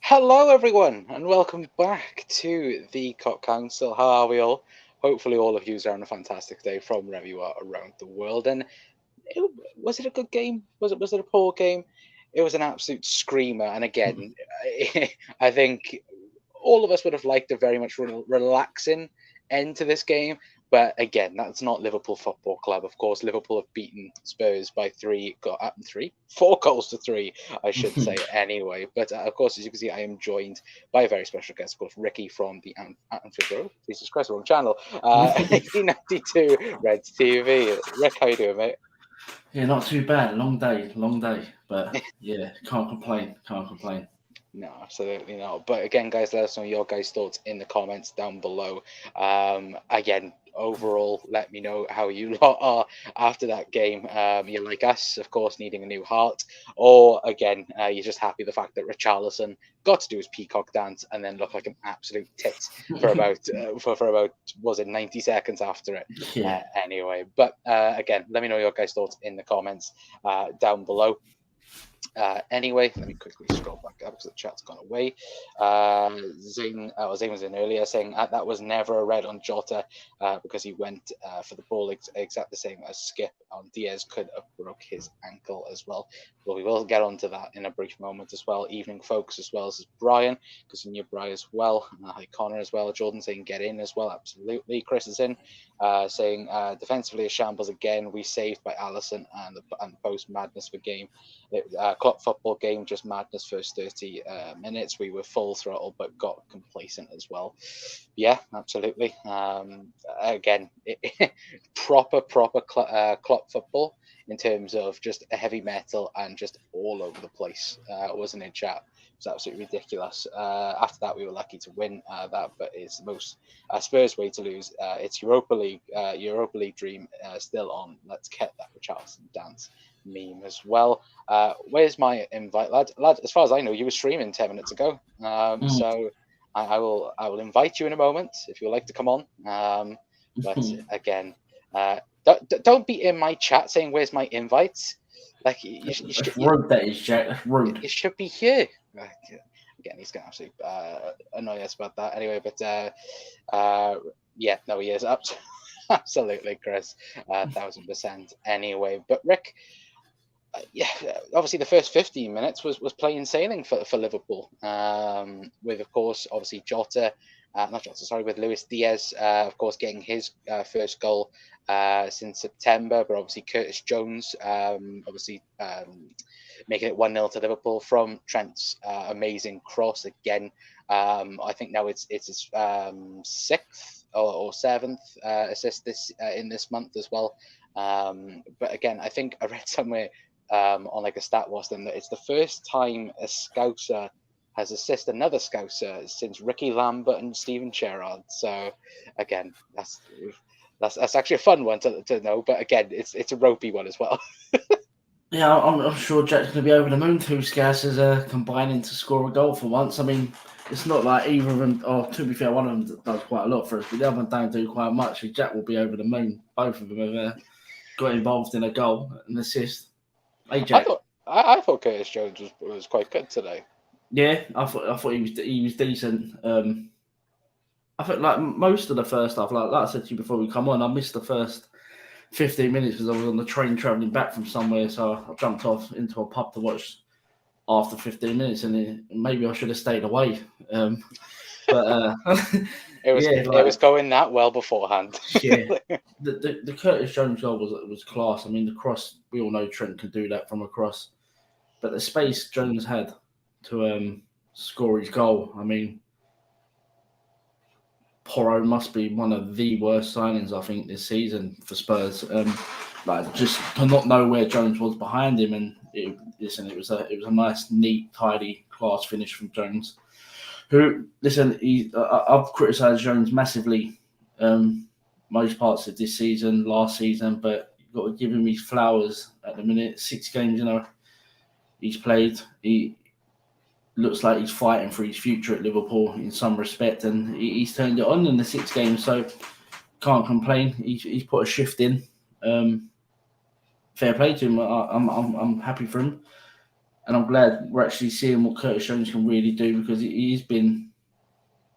Hello, everyone, and welcome back to the Cot Council. How are we all? Hopefully, all of you are having a fantastic day from wherever you are around the world. And was it a good game? Was it a poor game? It was an absolute screamer. And again, I think all of us would have liked a very much relaxing end to this game. But again, that's not Liverpool Football Club. Of course, Liverpool have beaten Spurs by 4 goals to 3, I should say, anyway. But of course, as you can see, I am joined by a very special guest, of course, Ricky from the Anfield Road. Jesus Christ, wrong channel. 1992 Reds TV. Rick, how you doing, mate? Yeah, not too bad. Long day, but yeah, can't complain. No, absolutely not. But again, guys, let us know your guys' thoughts in the comments down below. Again, overall, let me know how you lot are after that game. You're like us, of course, needing a new heart, or again, you're just happy the fact that Richarlison got to do his peacock dance and then look like an absolute tit for about for about was it 90 seconds after it. Yeah. Anyway, but again, let me know your guys' thoughts in the comments down below. Anyway, let me quickly scroll back up because the chat's gone away. Zane was in earlier saying that was never a red on Jota because he went for the ball exactly the same as Skip on Diaz could have broke his ankle as well. Well, we will get onto that in a brief moment as well. Evening folks as well as Brian, because you knew Brian as well. Hi Connor as well. Jordan saying get in as well. Absolutely. Chris is in saying defensively a shambles again. We saved by Allison and the post madness for game. Clock football game, just madness first 30 minutes. We were full throttle, but got complacent as well. Yeah, absolutely. Again, proper clock football in terms of just heavy metal and just all over the place, wasn't it, chat? It was absolutely ridiculous. After that, we were lucky to win that, but it's the most Spurs way to lose. It's Europa League dream still on. Let's get that Richarlison dance meme as well. Where's my invite, lad? As far as I know, you were streaming 10 minutes ago. So I will invite you in a moment if you would like to come on. But again, don't be in my chat saying where's my invite. Like you rude, that is, Jack. That's rude. It should be here. Again, he's gonna absolutely annoy us about that anyway. But yeah, no, he is absolutely, Chris, 1000%. Anyway, but Rick. Yeah, obviously the first 15 minutes was plain sailing for Liverpool, with of course obviously with Luis Diaz, of course getting his first goal since September, but obviously Curtis Jones making it 1-0 to Liverpool from Trent's amazing cross again. I think now it's his sixth or seventh assist in this month as well. But again, I think I read somewhere on like a stat was then that it's the first time a Scouser has assisted another Scouser since Ricky Lambert and Steven Gerrard. So again, that's actually a fun one to know. But again, it's a ropey one as well. Yeah, I'm sure Jack's going to be over the moon. Two Scousers are combining to score a goal for once. I mean, it's not like either of them, or to be fair, one of them does quite a lot for us, but the other one don't do quite much. So Jack will be over the moon. Both of them have got involved in a goal, an assist. Hey, Jack. I thought Curtis Jones was quite good today. Yeah, I thought he was decent. I think like most of the first half, like I said to you before we come on, I missed the first 15 minutes because I was on the train travelling back from somewhere, so I jumped off into a pub to watch after 15 minutes, and maybe I should have stayed away. But it was going that well beforehand. Yeah, the Curtis Jones goal was class. I mean, the cross, we all know Trent can do that from a cross, but the space Jones had to score his goal, I mean, Porro must be one of the worst signings I think this season for Spurs. Like just to not know where Jones was behind him, and it was a nice, neat, tidy, class finish from Jones. Who I've criticised Jones massively most parts of this season, last season, but you've got to give him his flowers at the minute. 6 games, he's played. He looks like he's fighting for his future at Liverpool in some respect, and he's turned it on in the 6 games, so can't complain. He's put a shift in. Fair play to him. I'm happy for him. And I'm glad we're actually seeing what Curtis Jones can really do, because he's been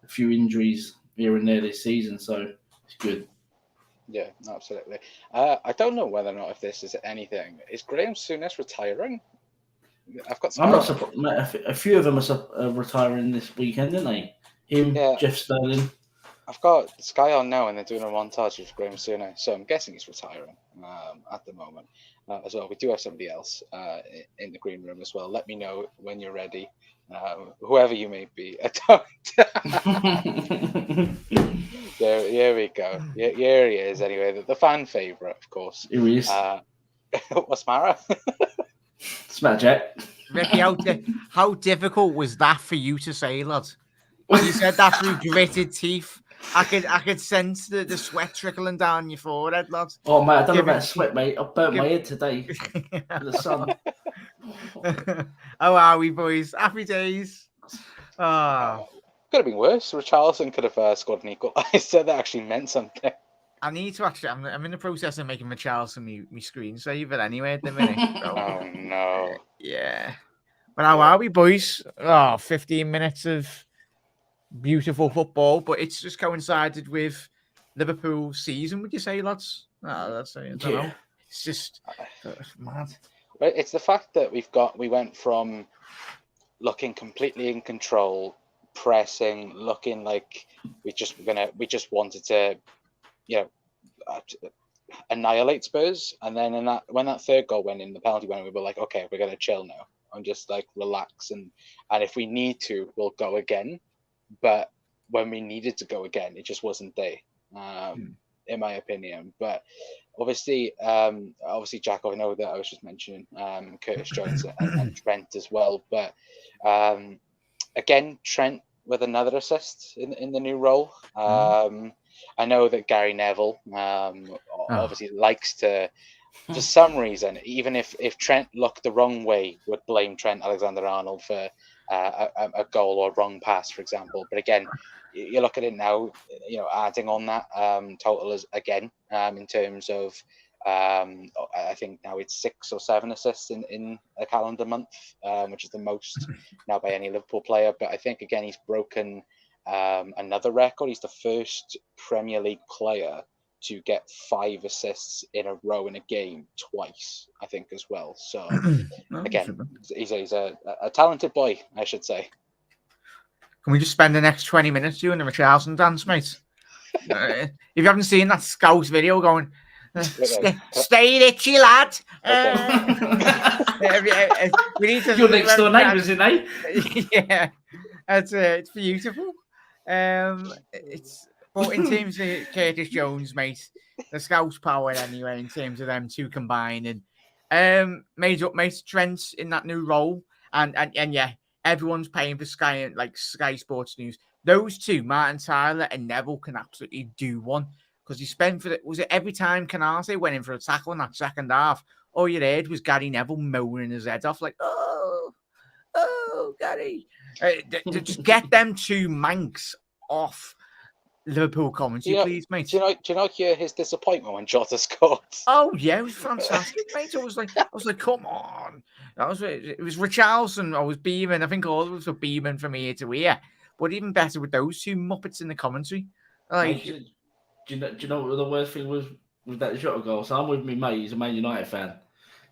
a few injuries here and there this season, so it's good. Yeah, absolutely. I don't know whether or not if this is anything. Is Graham Souness retiring? I've got I'm not Sky. surprised. A few of them are retiring this weekend, didn't they? Him, Yeah, Jeff Sterling. I've got Sky on now, and they're doing a montage of Graham Souness, so I'm guessing he's retiring at the moment as well. We do have somebody else in the green room as well. Let me know when you're ready, whoever you may be. Here we go. Here he is. Anyway, the fan favorite, of course. Here he is. What's Mara? Smack Jack. Ricky, how difficult was that for you to say, lad? You said that through gritted teeth. I could sense the sweat trickling down your forehead, lad. Oh, mate, I don't know about sweat, mate. I burnt my head today in the sun. How are we, boys? Happy days. Oh. Could have been worse. Richarlison could have scored an equaliser. That actually meant something. I need to actually. I'm in the process of making Richarlison my screensaver anyway at the minute. So, Oh no. Yeah. But how are we, boys? 15 minutes of beautiful football, but it's just coincided with Liverpool season, would you say, lads? That's I don't know. It's just mad. Right, it's the fact that we went from looking completely in control, pressing, looking like we just wanted to, annihilate Spurs, and then when that third goal went in, the penalty went in, we were like, okay, we're gonna chill now and just like relax, and if we need to, we'll go again. But when we needed to go again, it just wasn't there, in my opinion. But obviously, Jack, I know that I was just mentioning Curtis Jones and Trent as well. But again, Trent with another assist in the new role. I know that Gary Neville obviously likes to, for some reason, even if Trent looked the wrong way, would blame Trent Alexander-Arnold for a goal or a wrong pass, for example. But again, you look at it now, adding on that total as again in terms of I think now it's 6 or 7 assists in a calendar month, which is the most now by any Liverpool player. But I think again he's broken another record. He's the first Premier League player to get 5 assists in a row in a game twice, I think, as well. So again, he's a talented boy, I should say. Can we just spend the next 20 minutes doing the Richarlison dance, mate? If you haven't seen that Scouse video going, stay itchy, lad. We need to. Your next door neighbours, isn't they? Yeah, it's beautiful. But in terms of Curtis Jones, mate, the Scouse power anyway, in terms of them two combining, made up, mate, Trent in that new role, and yeah, everyone's paying for Sky Sports News. Those two, Martin Tyler and Neville, can absolutely do one, because he spent was it every time Canate went in for a tackle in that second half, all you heard was Gary Neville moaning his head off like, oh, Gary. Just get them two Manx off Liverpool commentary, please, mate. Do you know his disappointment when Jota scored? Oh yeah, it was fantastic, mate. I was like, come on. It was Richarlison. I was beaming. I think all of us were beaming from ear to ear. But even better with those two muppets in the commentary. Like, do you know what the worst thing was with that Jota goal? So I'm with me, mate. He's a Man United fan.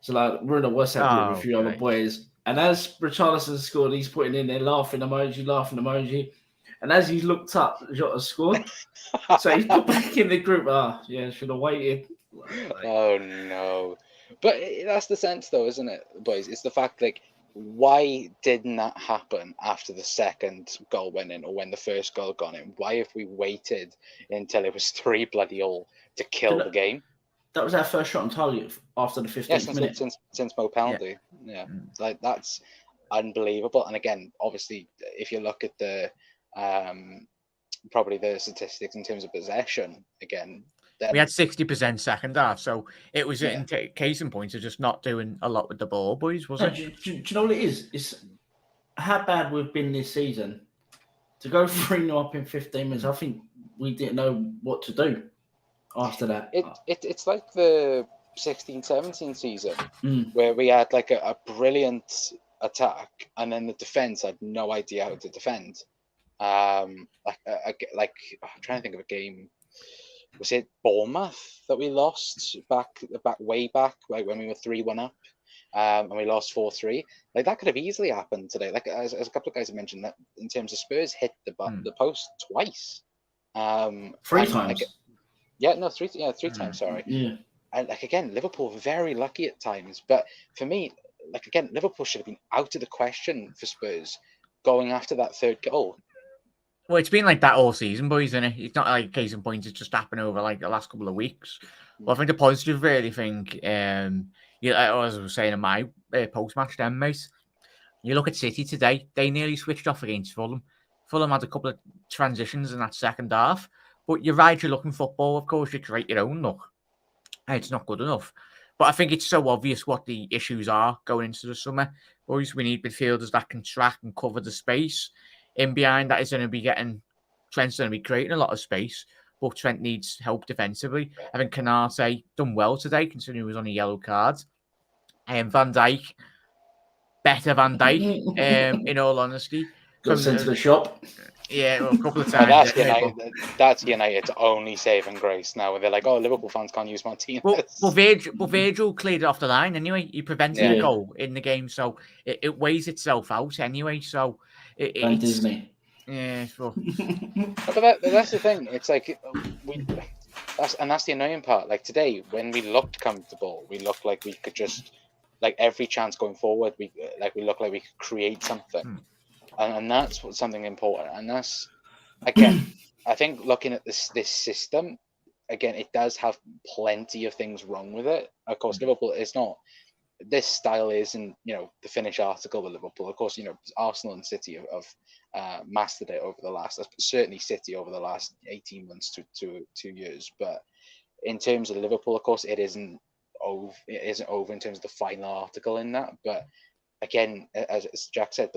So like we're in a WhatsApp group with a few other boys, and as Richarlison scored, he's putting in there laughing emoji. And as he looked up, Jota scored. So he's put back in the group. Should have waited. Oh no! But that's the sense, though, isn't it, boys? It's the fact, like, why didn't that happen after the second goal went in, or when the first goal gone in? Why have we waited until it was 3-0 to kill the game? That was our first shot on target after the 15th minute. Since Mo penalty. Yeah, like that's unbelievable. And again, obviously, if you look at the probably the statistics in terms of possession, again, we had 60% second half, so it was in case in point of just not doing a lot with the ball, boys, wasn't it? Do you know what it is? It's how bad we've been this season. To go 3-0 up in 15 minutes, I think we didn't know what to do after that. It's like the 16-17 season where we had like a brilliant attack, and then the defense had no idea how to defend. I'm trying to think of a game. Was it Bournemouth that we lost way back, like when we were 3-1 up, and we lost 4-3? Like that could have easily happened today. Like as a couple of guys have mentioned, that in terms of Spurs hit the post twice. 3 times. Three times. Sorry. Yeah. And like again, Liverpool were very lucky at times, but for me, like again, Liverpool should have been out of the question for Spurs going after that third goal. Well, it's been like that all season, boys, isn't it? It's not like case in point, it's just happened over like the last couple of weeks. Well, I think the positive really think, as I was saying in my post-match then, mate, you look at City today, they nearly switched off against Fulham. Fulham had a couple of transitions in that second half, but you're right, you're looking football, of course, you create your own look. It's not good enough. But I think it's so obvious what the issues are going into the summer. Boys, we need midfielders that can track and cover the space. In behind that is going to be Trent's going to be creating a lot of space, but Trent needs help defensively. I think Canate done well today, considering he was on a yellow card. Van Dijk, better Van Dijk, in all honesty. Got sent to the shop. Yeah, well, a couple of times. That's United's only saving grace now, where they're like, "Oh, Liverpool fans can't use Martinez." Well, Virgil cleared it off the line anyway. He prevented a goal in the game, so it weighs itself out anyway. So it's Disney. Yeah, well. But that's the thing. It's like that's the annoying part. Like today, when we looked comfortable, we looked like we could just, like every chance going forward, we looked like we could create something. And that's something important. And that's, again, I think looking at this system, again, it does have plenty of things wrong with it. Of course, Liverpool is not, this style isn't, the finished article with Liverpool. Of course, Arsenal and City have mastered it over the last, certainly City over the last 18 months to 2 years. But in terms of Liverpool, of course, it isn't over in terms of the final article in that. But again, as Jack said,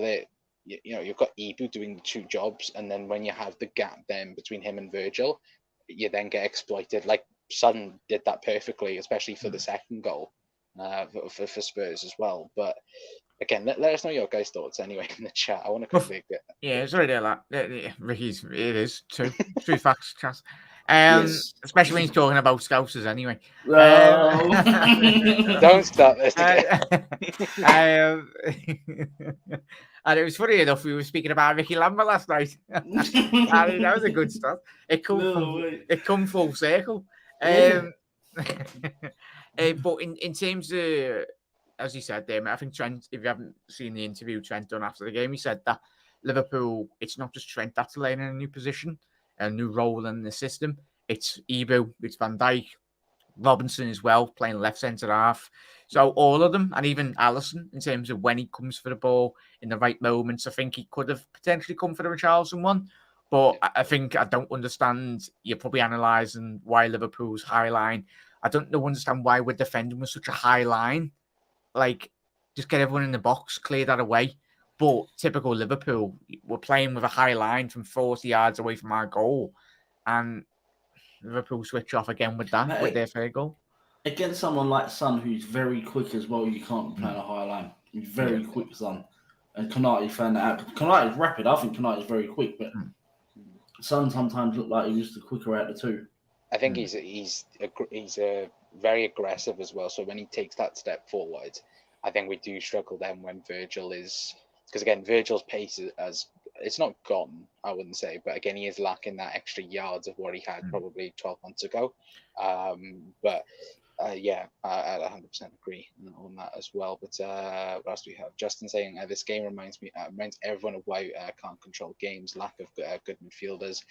you've got Ibu doing the 2 jobs, and then when you have the gap then between him and Virgil, you then get exploited. Like Son did that perfectly, especially for the second goal for Spurs as well. But again, let us know your guys' thoughts anyway in the chat. I want to quickly get... Yeah, sorry to that. Ricky's, it is true facts, Chas. Yes. Especially when he's talking about Scousers anyway. Don't start this and it was funny enough, we were speaking about Ricky Lambert last night. I mean, that was a good stuff. It come full circle. But in terms of, as he said there, I think Trent, if you haven't seen the interview Trent done after the game, he said that Liverpool, it's not just Trent that's laying in a new position, a new role in the system. It's Ibu, it's Van Dijk, Robinson as well, playing left centre half. So all of them, and even Alisson, in terms of when he comes for the ball in the right moments, I think he could have potentially come for the Richarlison one. But I think I don't understand. You're probably analysing why Liverpool's high line. I don't understand why we're defending with such a high line. Like, just get everyone in the box, clear that away. But typical Liverpool, we're playing with a high line from 40 yards away from our goal. And Liverpool switch off again with that, with their third goal. Against someone like Son, who's very quick as well, you can't play on a high line. He's very quick, Son. And Konate found that out. Konate is rapid. I think Konate is very quick, but Son sometimes looked like he was the quicker out of the two. I think he's very aggressive as well. So when he takes that step forward, I think we do struggle then when Virgil is, because again, Virgil's pace it's not gone, I wouldn't say, but again, he is lacking that extra yards of what he had probably 12 months ago. But I 100% agree on that as well. But what else do we have? Justin saying this game reminds everyone of why can't control games. Lack of good midfielders.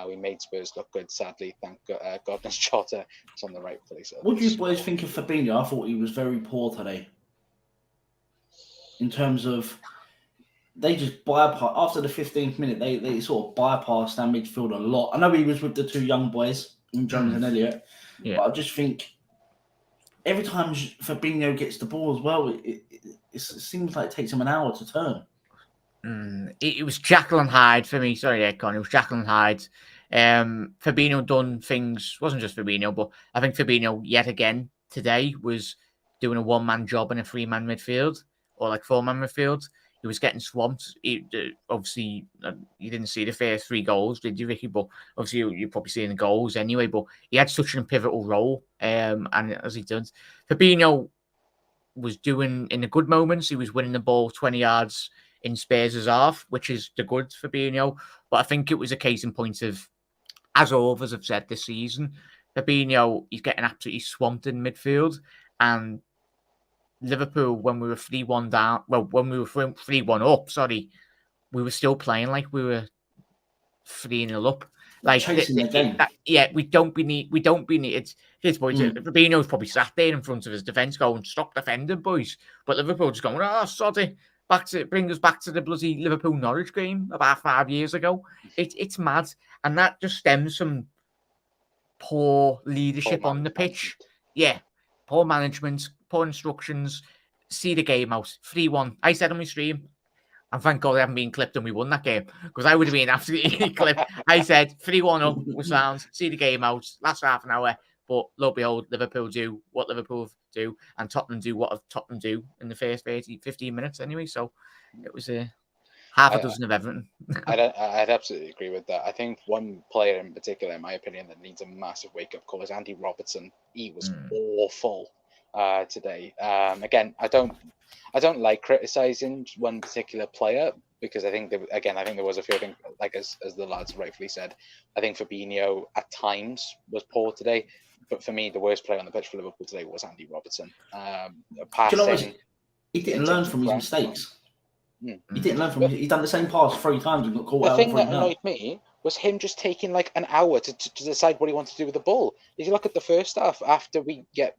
We made Spurs look good. Sadly, thank goodness Jota was on the right place. What do you boys think of Fabinho? I thought he was very poor today. In terms of, they just bypass after the 15th minute. They sort of bypassed our midfield a lot. I know he was with the 2 young boys, Jones and Elliott, but I just think every time Fabinho gets the ball as well, it seems like it takes him an hour to turn. It was Jekyll and Hyde for me. Sorry, Con. It was Jekyll and Hyde. Fabinho done things, wasn't just Fabinho, but I think Fabinho yet again today was doing a 1-man job in a 3-man midfield. or like 4-man midfield. He was getting swamped. Obviously, you didn't see the first 3 goals, did you, Ricky? But obviously, you're probably seeing the goals anyway. But he had such a pivotal role, and as he does, Fabinho was doing in the good moments. He was winning the ball 20 yards in Spurs' half, which is the good Fabinho. But I think it was a case in point of, as all of us have said this season, Fabinho, he's getting absolutely swamped in midfield, and Liverpool, when we were 3-1 down, when we were 3-1 up, we were still playing like we were 3-0 up. Like chasing the game. We don't be needed. His boys, Fabinho's probably sat there in front of his defence going, "Stop defending, boys." But Liverpool just going, "Oh, soddy." Bring us back to the bloody Liverpool Norwich game about 5 years ago. It's mad, and that just stems from poor leadership on the pitch. Yeah, poor management, poor instructions. See the game out 3-1. I said on my stream, and thank God I haven't been clipped and we won that game, because I would have been absolutely clipped. I said 3-1 up with sounds. See the game out. Last half an hour. But lo and behold, Liverpool do what Liverpool do, and Tottenham do what Tottenham do in the first 15 minutes anyway. So it was half a dozen of everything. I'd absolutely agree with that. I think one player in particular, in my opinion, that needs a massive wake-up call is Andy Robertson. He was awful today. Again, I don't like criticizing one particular player, because I think there was a few things, like as the lads rightfully said. I think Fabinho at times was poor today. But for me, the worst player on the pitch for Liverpool today was Andy Robertson. Passing, he didn't learn from his mistakes. He didn't learn from. He's done the same pass 3 times and got caught out. The thing that annoyed me was him just taking like an hour to decide what he wanted to do with the ball. If you look at the first half, after we get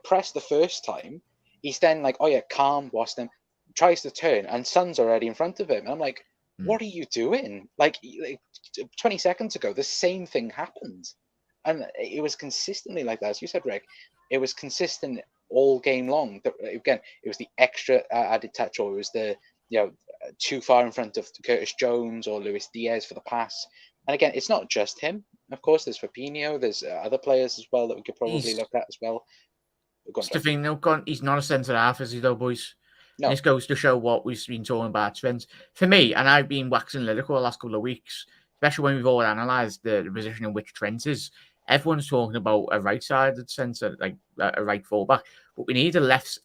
pressed the first time, he's then like, "Oh yeah, calm, watch them." Tries to turn, and Son's already in front of him. And I'm like, "What are you doing?" Like 20 seconds ago, the same thing happened. And it was consistently like that. As you said, Rick, it was consistent all game long. Again, it was the extra added touch, or it was the too far in front of Curtis Jones or Luis Diaz for the pass. And again, it's not just him. Of course, there's Fabinho. There's other players as well that we could probably look at as well. He's not a centre half, is he, though, boys? No. This goes to show what we've been talking about trends. For me, and I've been waxing lyrical the last couple of weeks, especially when we've all analysed the position in which Trent is. Everyone's talking about a right-sided centre, like a right fullback, but we need a left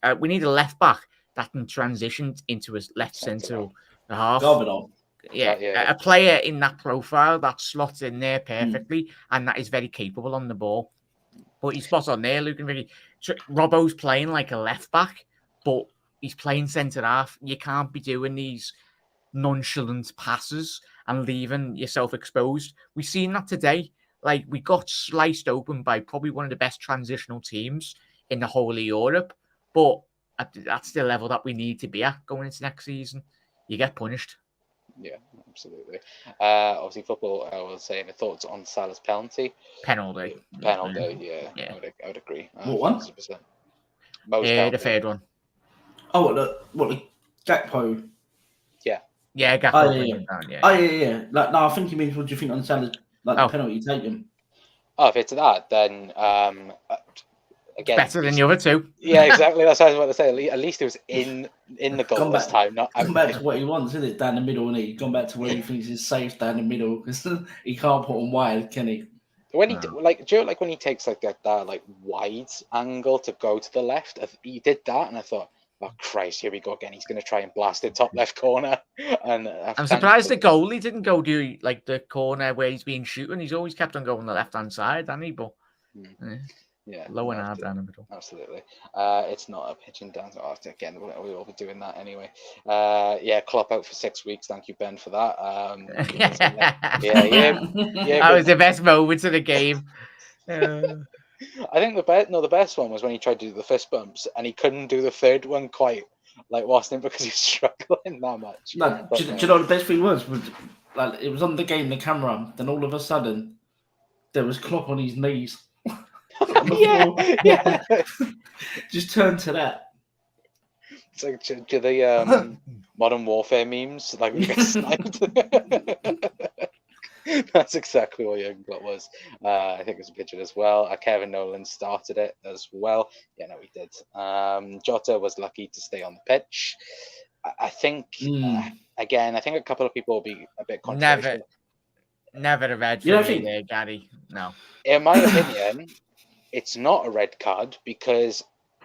back that can transition into a left centre half. A player in that profile that slots in there perfectly, and that is very capable on the ball. But he's spot on there, Luke and Ricky. Robbo's playing like a left back, but he's playing centre half. You can't be doing these nonchalant passes and leaving yourself exposed. We've seen that today. Like, we got sliced open by probably one of the best transitional teams in the whole of Europe. But that's the level that we need to be at going into next season. You get punished. Yeah, absolutely. Obviously, football, I was saying, thoughts on Salah's penalty. Penalty, yeah. I would agree. What one? 100%. The third one. Oh, the Gakpo? Yeah, Gakpo. Yeah. Like, no, I think he means, what do you think on Salah's the penalty taken? Oh, if it's that, then again, better than the other two. Yeah, exactly. That's what I was about to say. At least it was in the goal this time. Come back to what he wants, isn't it? Down the middle, and he's gone back to where he thinks is safe down the middle, because he can't put on wide, can he? When he when he takes like that like wide angle to go to the left, he did that, and I thought, oh Christ, here we go again. He's going to try and blast it top left corner. And I'm surprised the goalie didn't go to like the corner where he's been shooting. He's always kept on going the left hand side, hasn't he? But low and hard down the middle. Absolutely. It's not a pitching down. Oh, again, we'll all be doing that anyway. Klopp out for 6 weeks. Thank you, Ben, for that. That was the best moments of the game. I think the best one was when he tried to do the fist bumps and he couldn't do the third one quite like Waston because he was struggling that much. No, do you know what the best thing was? Like, it was on the game, the camera, then all of a sudden there was Klopp on his knees. Yeah. Just turn to that. It's like to the Modern Warfare memes, like we get sniped. That's exactly what Jurgen Klopp was. I think it was a pigeon as well. Kevin Nolan started it as well. Yeah, no, he did. Jota was lucky to stay on the pitch. I think, again, I think a couple of people will be a bit controversial. Never a red You for don't me think- there, Gary. No. In my opinion, it's not a red card because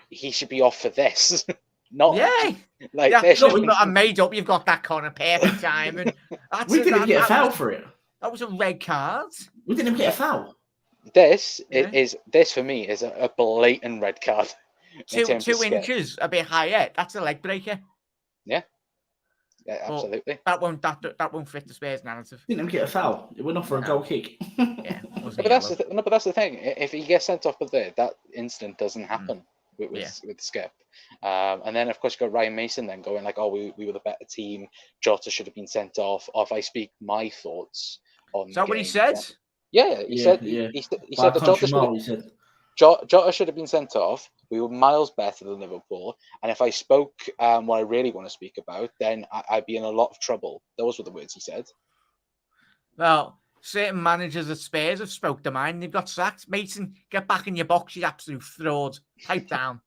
he should be off for this. Not like yeah, there should you've got a made up. You've got that corner perfect time, and We didn't get a foul for it. That was a red card. We didn't get a foul. This for me is a blatant red card. 2 inches a bit higher. That's a leg breaker. Yeah, absolutely. That won't fit the Spurs narrative. Didn't get a foul. It went off for a goal kick. Yeah, but that's the thing. If he gets sent off with that incident doesn't happen with Skip. And then of course you got Ryan Mason then going like, oh, we were the better team. Jota should have been sent off. Or if I speak my thoughts on, is that what he said? Yeah, he said that Jota should have been sent off. We were miles better than Liverpool. And if I spoke what I really want to speak about, then I'd be in a lot of trouble. Those were the words he said. Well, certain managers at Spurs have spoke their mind. They've got sacked. Mason, get back in your box, you absolute fraud. Pipe down.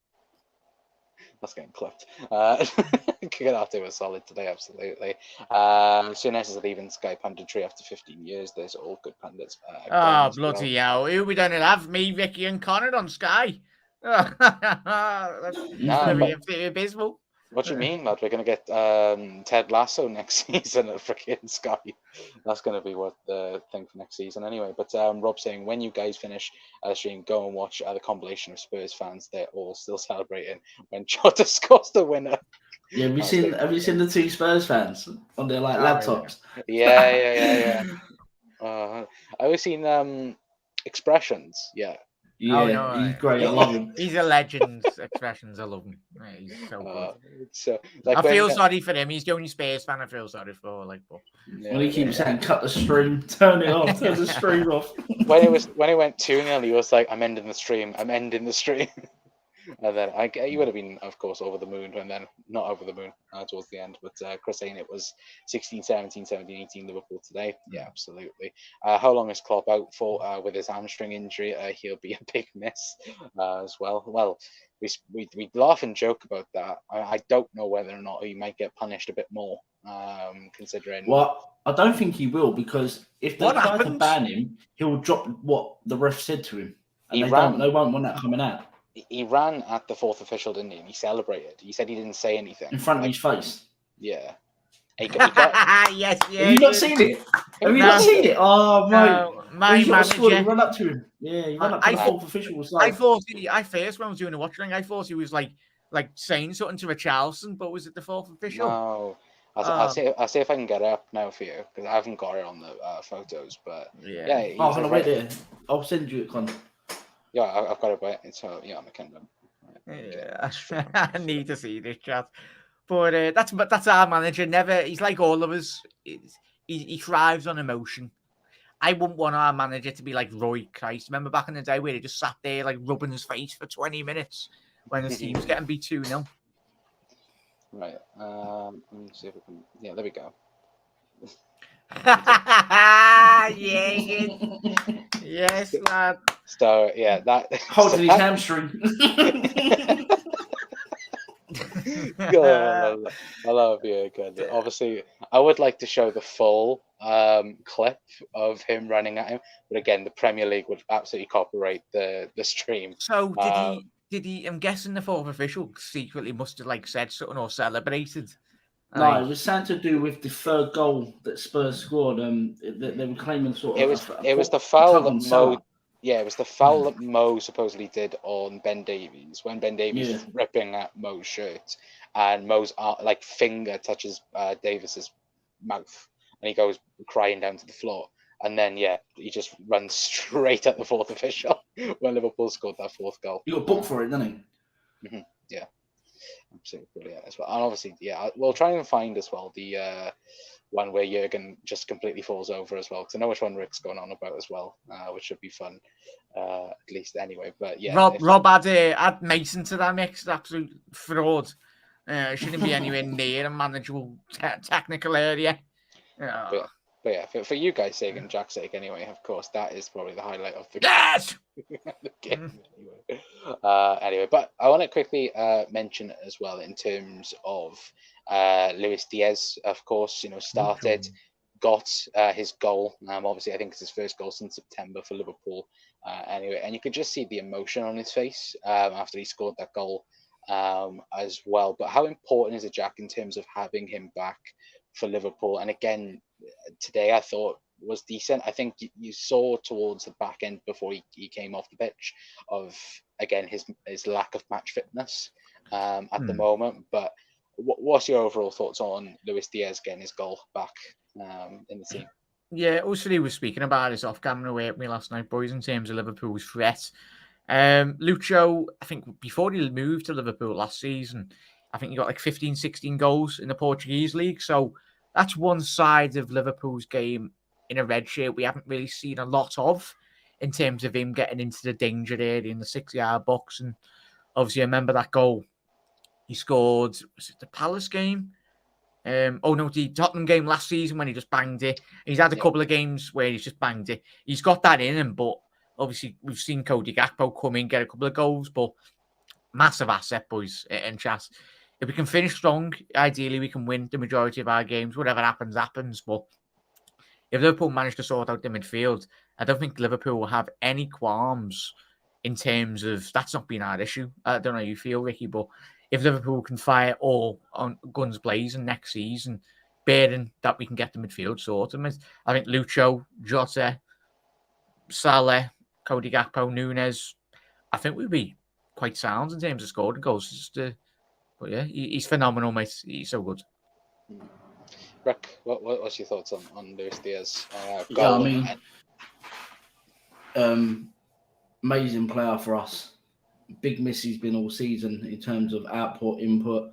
That's getting clipped. Konate was solid today, absolutely. Souness is leaving Sky punditry after 15 years. There's all good pundits. Bloody hell. Who we don't have? Me, Vicky, and Connor on Sky. That's going to be abysmal. What do you mean, lad? We're going to get Ted Lasso next season at freaking Sky. That's going to be what the thing for next season anyway. But Rob saying, when you guys finish the stream, go and watch the compilation of Spurs fans. They're all still celebrating when Jota scores the winner. Yeah, have you seen the two Spurs fans on their laptops? Yeah. I've seen expressions. Yeah. Yeah, he's great. I love him. He's a legend. Expressions, I love him. He's so good. So, I feel sorry for him. He's the only Spurs fan I feel sorry for. When he keeps saying, "Cut the stream, turn it off, turn the stream off." when it went 2-0, he was like, "I'm ending the stream. I'm ending the stream." And then he would have been, of course, over the moon, and then not over the moon towards the end. But Chris saying it was 16-17, 17-18 Liverpool today. Yeah, absolutely. How long is Klopp out for with his hamstring injury? He'll be a big miss as well. Well, we laugh and joke about that. I don't know whether or not he might get punished a bit more, considering. Well, I don't think he will, because if they try to ban him, he'll drop what the ref said to him. And they won't want that coming out. He ran at the fourth official, didn't he? And he celebrated. He said he didn't say anything. In front of his face. Yeah. Yes. Have you not seen it? Have you not seen it? Oh, mate. My manager. He ran up to him. Yeah, he ran up to the fourth official. I first, when I was doing the watching, I thought he was like saying something to Richarlison, but was it the fourth official? No. I'll see if I can get it up now for you, because I haven't got it on the photos. But yeah. Hold on, wait there. I'll send you it, Con. Yeah, I've got it, but it's on the kingdom. Yeah, I need to see this chat. But that's our manager. He's like all of us. He thrives on emotion. I wouldn't want our manager to be like Roy Christ. Remember back in the day where he just sat there like rubbing his face for 20 minutes when his team's getting beat 2-0. Right. Let me see if we can. Yeah, there we go. Yes, lad. So yeah, that holding his hamstring. I love you. Good. Obviously, I would like to show the full clip of him running at him, but again, the Premier League would absolutely copyright the stream. So did he? I'm guessing the fourth official secretly must have said something or celebrated. No, it was something to do with the third goal that Spurs scored. They were claiming sort of. It was the foul that Mo. Yeah, it was the foul that Mo supposedly did on Ben Davies when Ben Davies was ripping at Mo's shirt, and Mo's finger touches Davis's mouth, and he goes crying down to the floor. And then he just runs straight at the fourth official when Liverpool scored that fourth goal. You got booked for it, didn't he? Mm-hmm. Yeah. Absolutely brilliant as well. And obviously, we'll try and find as well the one where Jurgen just completely falls over as well, because I know which one Rick's going on about as well, which should be fun, at least anyway. But yeah, Rob add Mason to that mix. Absolute fraud. Shouldn't be anywhere near a manageable technical area. But But yeah, for you guys' sake and Jack's sake anyway, of course, that is probably the highlight of the, Yes! the game anyway. But I want to quickly mention as well in terms of Luis Diaz, of course, started, got his goal. Obviously, I think it's his first goal since September for Liverpool. Anyway, and you could just see the emotion on his face after he scored that goal as well. But how important is it, Jack, in terms of having him back for Liverpool? And again, today I thought was decent. I think you saw towards the back end before he came off the pitch of, again, his lack of match fitness at the moment. But what's your overall thoughts on Luis Diaz getting his goal back in the team? Yeah, Ursula was speaking about this off camera away at me last night, boys, in terms of Liverpool's threat. Lucho, I think before he moved to Liverpool last season, I think he got like 15, 16 goals in the Portuguese league. So that's one side of Liverpool's game in a red shirt we haven't really seen a lot of in terms of him getting into the danger area in the 6-yard box. And obviously, I remember that goal he scored, was it the Palace game? The Tottenham game last season when he just banged it. He's had a couple of games where he's just banged it. He's got that in him, but obviously we've seen Cody Gakpo come in, get a couple of goals, but massive asset, boys and chat. If we can finish strong, ideally we can win the majority of our games. Whatever happens, happens. But if Liverpool manage to sort out the midfield, I don't think Liverpool will have any qualms in terms of that's not been our issue. I don't know how you feel, Ricky, but if Liverpool can fire all on guns blazing next season, bearing that we can get the midfield sorted, I think Lucho, Jota, Salah, Cody Gakpo, Nunes, I think we'd be quite sound in terms of scoring goals. But yeah, he's phenomenal, mate. He's so good. Rick, what's your thoughts on Luis Diaz? Amazing player for us. Big miss he's been all season in terms of output, input,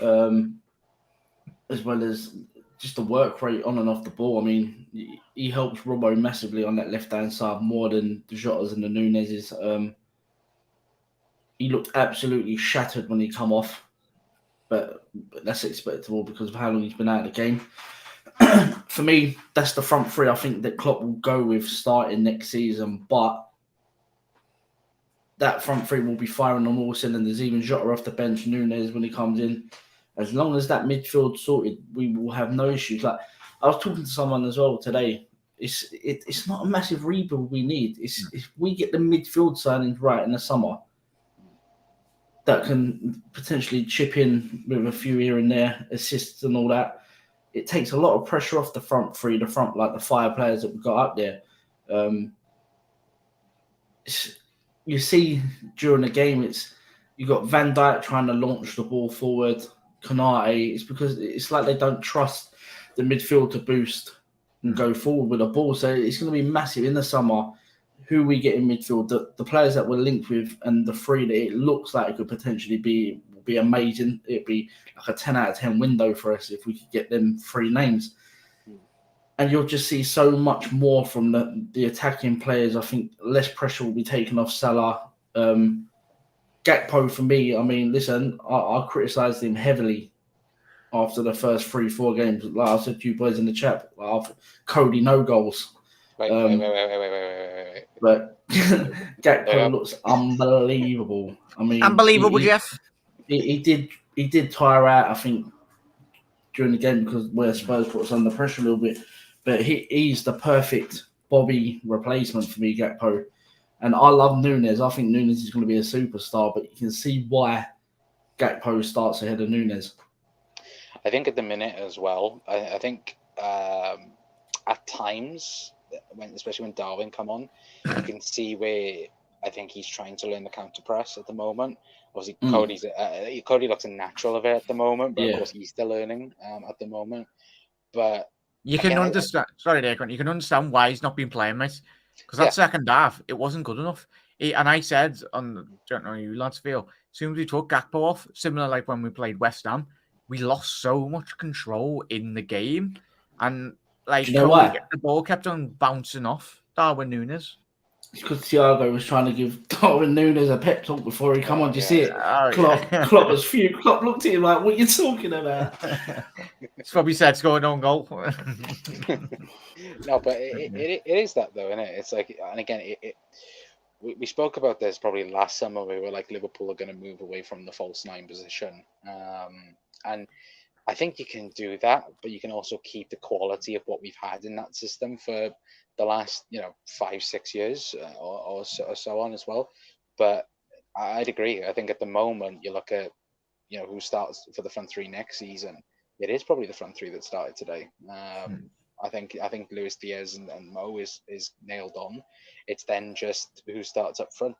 as well as just the work rate on and off the ball. I mean, he helps Robbo massively on that left-hand side more than the Jotas and the Nuneses. He looked absolutely shattered when he come off, but that's expectable because of how long he's been out of the game. For me, that's the front three I think that Klopp will go with starting next season, but that front three will be firing on all cylinders, even Jota off the bench, Nunes when he comes in. As long as that midfield sorted, we will have no issues. Like I was talking to someone as well today. It's not a massive rebuild we need. It's if we get the midfield signings right in the summer, that can potentially chip in with a few here and there, assists and all that. It takes a lot of pressure off the front three, the 5 players that we've got up there. You see during the game, you got Van Dijk trying to launch the ball forward, Konate. It's because it's like they don't trust the midfield to boost and go forward with the ball. So it's going to be massive in the summer. Who we get in midfield, the players that we're linked with, and the 3 that it looks like it could potentially be amazing. It'd be like a 10 out of 10 window for us if we could get them 3 names. And you'll just see so much more from the attacking players. I think less pressure will be taken off Salah. Gakpo, for me, I mean, listen, I criticised him heavily after the first 3-4 games. Like I said to you boys in the chat, Cody, no goals. Wait. But Gakpo looks unbelievable. I mean, unbelievable, Jeff. He did tire out, I think, during the game because where Spurs put us under pressure a little bit. But he's the perfect Bobby replacement for me, Gakpo. And I love Nunes. I think Nunes is going to be a superstar, but you can see why Gakpo starts ahead of Nunes. I think at the minute as well, I think at times, especially when Darwin come on, you can see where I think he's trying to learn the counter press at the moment. Obviously, Cody looks a natural of it at the moment, but of course he's still learning at the moment. But you can understand. Sorry, Declan. You can understand why he's not been playing, mate. Because that second half, it wasn't good enough. And I said don't know you lads feel, as soon as we took Gakpo off, similar like when we played West Ham, we lost so much control in the game, and like you know why? The ball kept on bouncing off Darwin Nunes. because Thiago was trying to give Darwin Núñez a pep talk before he come on. Do you see it? Oh, Klopp, yeah. Klopp was few. Klopp looked at him like, "What are you talking about?" It's probably said score an own goal. No, but it is that though, isn't it? It's like, and again, we spoke about this probably last summer. We were like, Liverpool are going to move away from the false nine position, and I think you can do that, but you can also keep the quality of what we've had in that system for the last, 5-6 years or so on as well. But I'd agree. I think at the moment you look at, who starts for the front three next season. It is probably the front three that started today. I think Luis Diaz and Mo is nailed on. It's then just who starts up front.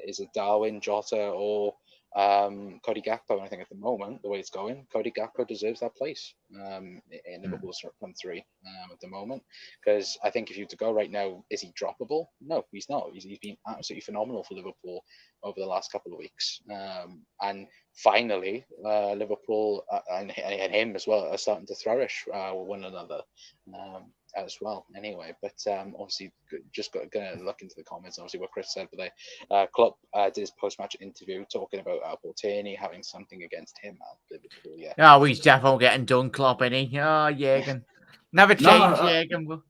Is it Darwin, Jota, or Cody Gakpo? And I think at the moment, the way it's going, Cody Gakpo deserves that place in Liverpool's front three at the moment. Because I think if you were to go right now, is he droppable? No, he's not. He's been absolutely phenomenal for Liverpool over the last couple of weeks. And finally, Liverpool and him as well are starting to flourish with one another as well. Anyway, but obviously, just going to look into the comments. Obviously, what Chris said, but Klopp did his post-match interview talking about Portini having something against him at Liverpool. Yeah. Oh, he's definitely getting done, Klopp, isn't he? Oh, Jürgen. Never change, Jürgen.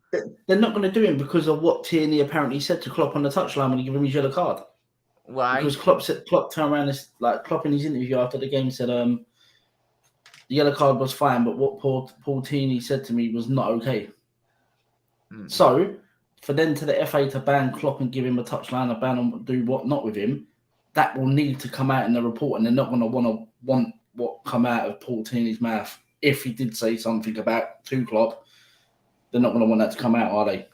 They're not going to do him because of what Tierney apparently said to Klopp on the touchline when he gave him his yellow card. Why? Because Klopp turned around and, Klopp in his interview after the game said the yellow card was fine, but what Paul Tierney said to me was not okay. So for them to the FA to ban Klopp and give him a touchline, a ban and do what not with him, that will need to come out in the report, and they're not going to want what come out of Paul Tierney's mouth if he did say something about to Klopp. They're not going to want that to come out, are they?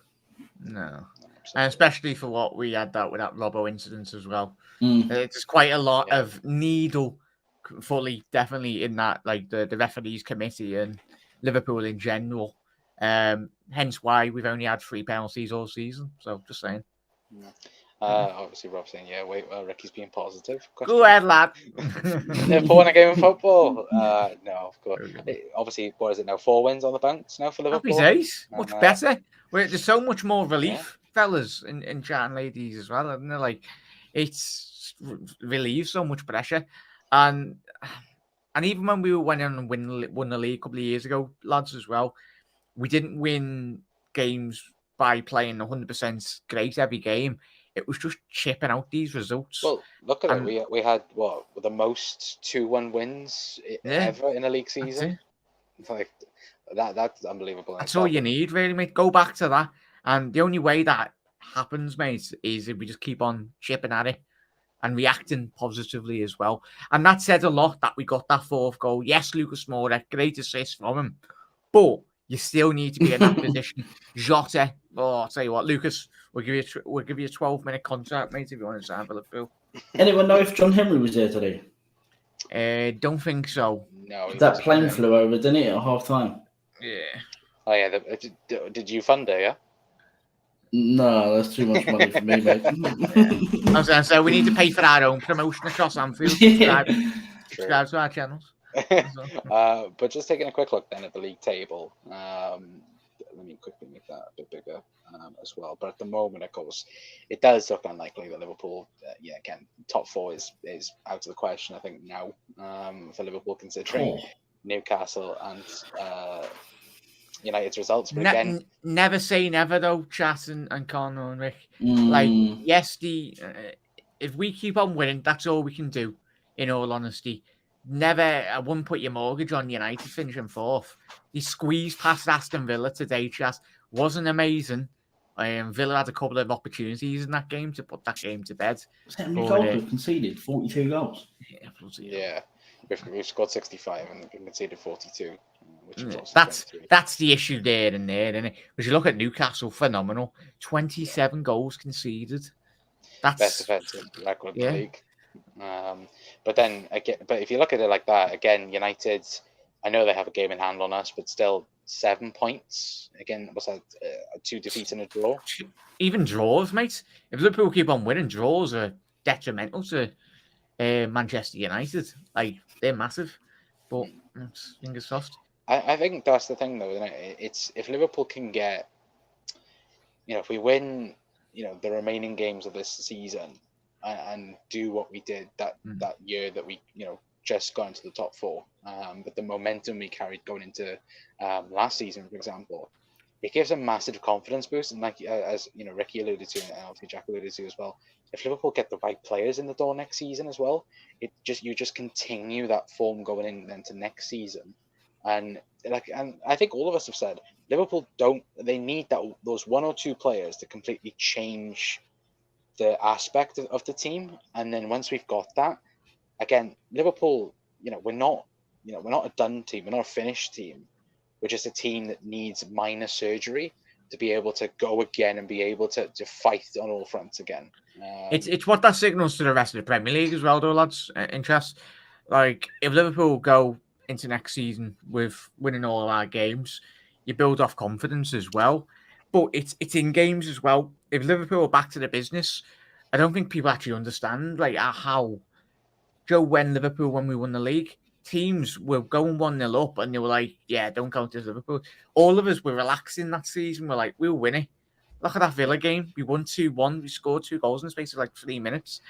No. And especially for what we had with that Robbo incident as well. There's quite a lot of needle fully definitely in that, like the referees committee and Liverpool in general. Hence why we've only had 3 penalties all season. So just saying. Obviously, Rob's saying, wait, Ricky's being positive. Go ahead, lad. For winning a game of football? No, of course. Obviously, what is it now? 4 wins on the bounce now for Liverpool? Happy days. Much better. There's so much more relief, fellas and chat and ladies as well. And they're like, it's relieves so much pressure. And even when we went on and won the league a couple of years ago, lads, as well, we didn't win games by playing 100% great every game. It was just chipping out these results. Well, look at it. We had the most 2-1 wins ever in a league season. Like that's unbelievable. That's all you need, really, mate. Go back to that, and the only way that happens, mate, is if we just keep on chipping at it and reacting positively as well. And that said a lot that we got that 4th goal. Yes, Lucas Moura, great assist from him, but you still need to be in that position. Jota, I'll tell you what, Lucas, we'll give you a 12-minute contract, mate, if you want to sign for Liverpool. Anyone know if John Henry was there today? Don't think so. No. That plane flew over, didn't it, at half time? Yeah. Oh yeah. Did you fund it? Yeah. No, that's too much money for me, mate. I was going to say we need to pay for our own promotion across Anfield. Subscribe to our channels. But just taking a quick look then at the league table. Let me quickly make that a bit bigger as well. But at the moment, of course, it does look unlikely that Liverpool, again, top 4 is out of the question, I think, now for Liverpool, considering Newcastle and United's results. But again, never say never, though, Chat and Connor and Rick. Like, yes, if we keep on winning, that's all we can do, in all honesty. I wouldn't put your mortgage on United finishing 4th. He squeezed past Aston Villa today, Chas. Wasn't amazing. Villa had a couple of opportunities in that game to put that game to bed. How many goals we've conceded? 42 goals. Yeah. We've scored 65 and conceded 42. Which was that's the issue there, isn't it? Because you look at Newcastle, phenomenal. 27 goals conceded. That's best defensive record in the league. But then again, if you look at it like that, again, United, I know they have a game in hand on us, but still 7 points. Again, what's that? 2 defeats and a draw. Even draws, mate. If Liverpool keep on winning, draws are detrimental to Manchester United. Like, they're massive. But fingers crossed. I think that's the thing, though, isn't it? It's if Liverpool can get, if we win, the remaining games of this season and do what we did that year that we just got into the top four. But the momentum we carried going into last season, for example, it gives a massive confidence boost. And like as Ricky alluded to, and obviously Jack alluded to as well, if Liverpool get the right players in the door next season as well, you just continue that form going into next season. And I think all of us have said Liverpool they need those one or two players to completely change the aspect of the team. And then once we've got that, again, Liverpool, we're not a done team, we're not a finished team. We're just a team that needs minor surgery to be able to go again and be able to fight on all fronts again. It's what that signals to the rest of the Premier League as well, though, lads. Interest. Like, if Liverpool go into next season with winning all our games, you build off confidence as well. But it's in games as well. If Liverpool are back to the business, I don't think people actually understand how when we won the league, teams were going 1-0 up and they were like, yeah, don't count as Liverpool. All of us were relaxing that season. We're like, we'll win it. Look at that Villa game. We won 2-1. We scored 2 goals in the space of like 3 minutes.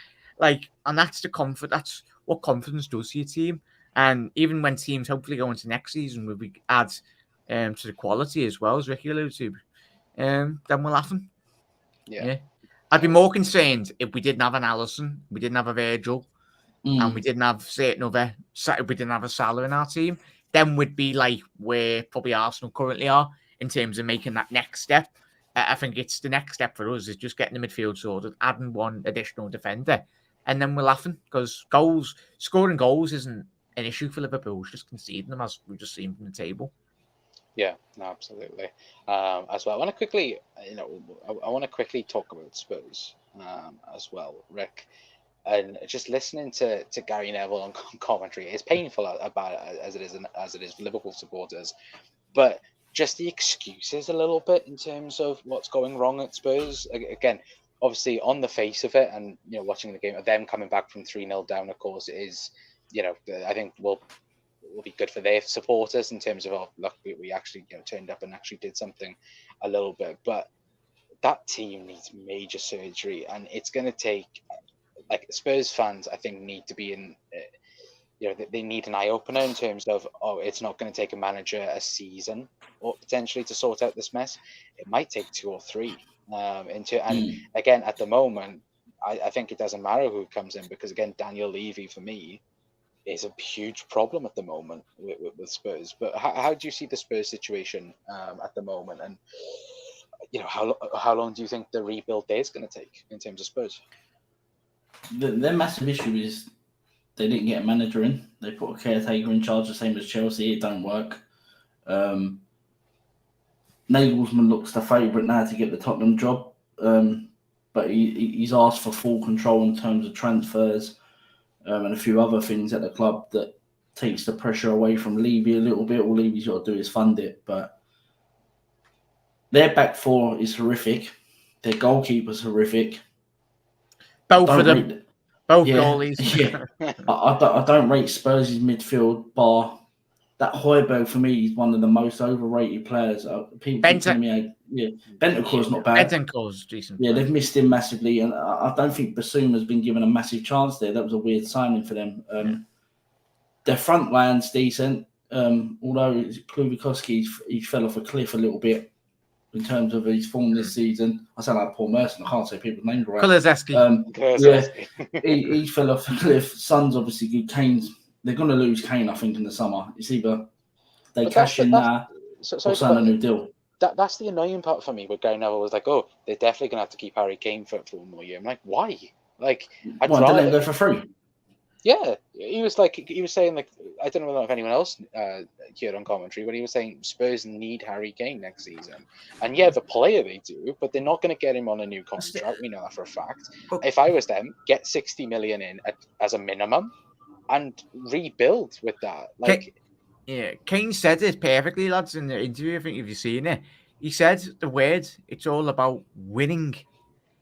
And that's that's what confidence does to your team. And even when teams hopefully go into next season, will we add to the quality as well, as Ricky alluded to, then we're laughing. Yeah. I'd be more concerned if we didn't have an Alisson, we didn't have a Virgil, and we didn't have we didn't have a Salah in our team. Then we'd be like where probably Arsenal currently are in terms of making that next step. I think it's the next step for us is just getting the midfield sorted, adding one additional defender, and then we're laughing because scoring goals isn't an issue for Liverpool. It's just conceding them, as we've just seen from the table. Yeah, no, absolutely. As well, I want to quickly, I want to quickly talk about Spurs as well, Rick. And just listening to Gary Neville on commentary, it's painful about it as it is for Liverpool supporters, but just the excuses a little bit in terms of what's going wrong at Spurs. Again, obviously on the face of it, and watching the game, them coming back from 3-0 down, of course, is I think will be good for their supporters in terms of look, we actually turned up and actually did something a little bit, but that team needs major surgery, and it's going to take. Like Spurs fans, I think need to be in. They need an eye opener in terms of it's not going to take a manager a season or potentially to sort out this mess. It might take 2 or 3. Again, at the moment, I think it doesn't matter who comes in because again, Daniel Levy for me is a huge problem at the moment with Spurs. But how do you see the Spurs situation at the moment, and how long do you think the rebuild day is going to take in terms of Spurs? Their massive issue is they didn't get a manager in. They put a caretaker in charge, the same as Chelsea. It don't work. Nagelsmann looks the favourite now to get the Tottenham job, but he's asked for full control in terms of transfers and a few other things at the club that takes the pressure away from Levy a little bit. All Levy's got to do is fund it. But their back four is horrific. Their goalkeeper's horrific. Both of them. Both goalies. Yeah. I don't rate Spurs' midfield bar. That Højbjerg for me is one of the most overrated players. People keep telling me, Bentancur's not bad. Bentancur's decent. Yeah, they've missed him massively, and I don't think Bassoum has been given a massive chance there. That was a weird signing for them. Their front line's decent, although Klubikowski he fell off a cliff a little bit in terms of his form this season. I sound like Paul Merson. I can't say people's names right. Kulusevski. He fell off the cliff. Son's obviously good. They're going to lose Kane, I think, in the summer. It's either they cash in now or sign a new deal. That's the annoying part for me. Where Gary Neville was like, "Oh, they're definitely going to have to keep Harry Kane for 1 more year." I'm like, "Why? Like, I'd rather let him go for free." Yeah, he was saying like, I don't know if anyone else here on commentary, but he was saying Spurs need Harry Kane next season, and yeah, the player they do, but they're not going to get him on a new contract. We know that for a fact. If I was them, get 60 million in as a minimum. And rebuild with that. Kane said it perfectly, lads, in the interview. I think if you've seen it, he said the word. It's all about winning.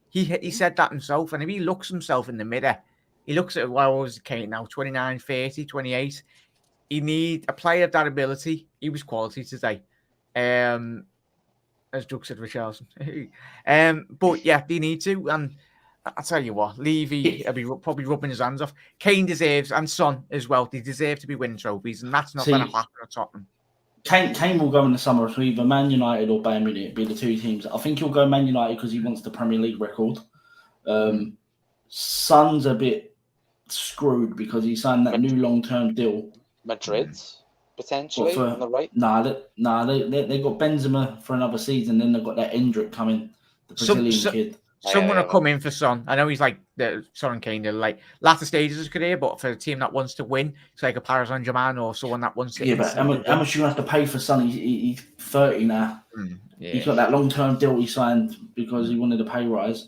He said that himself, and if he looks himself in the mirror, he looks at was Kane now 29, 30, 28. He need a player of that ability. He was quality today. as Doug said, Richarlison. But yeah, they need to. And I tell you what, Levy will be probably rubbing his hands off. Kane deserves, and Son as well, they deserve to be winning trophies, and that's not going to happen at Tottenham. Kane will go in the summer to either Man United or Bayern Munich, be the two teams. I think he'll go Man United because he wants the Premier League record. Son's a bit screwed because he signed that new long-term deal. Madrid, potentially, on the right? They got Benzema for another season, then they've got that Endrick coming, the Brazilian kid. Someone will come in for Son. I know he's like the Son and Kane. They're like latter stages of his career, but for a team that wants to win, it's like a Paris Saint-Germain or someone that wants to. Yeah, but how much are you going to have to pay for Son? He's 30 now. He's got that long-term deal he signed because he wanted a pay rise.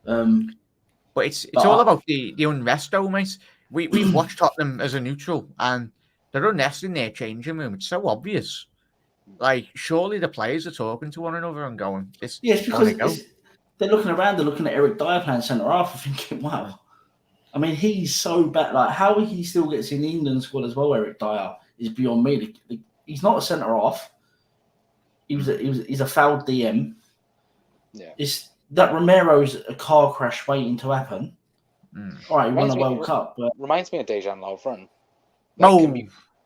But it's all about the unrest, though, mate. We've watched Tottenham as a neutral, and they're unrest in their changing room. It's so obvious. Like, surely the players are talking to one another and going, "It's because they're looking around. They're looking at Eric Dyer playing centre half and thinking, wow. I mean, he's so bad. Like, how he still gets in the England squad as well, Eric Dyer, is beyond me. He's not a centre half. He's a foul DM. Yeah. It's that Romero's a car crash waiting to happen. All right, he won a World Cup, but reminds me of Dejan Lovren.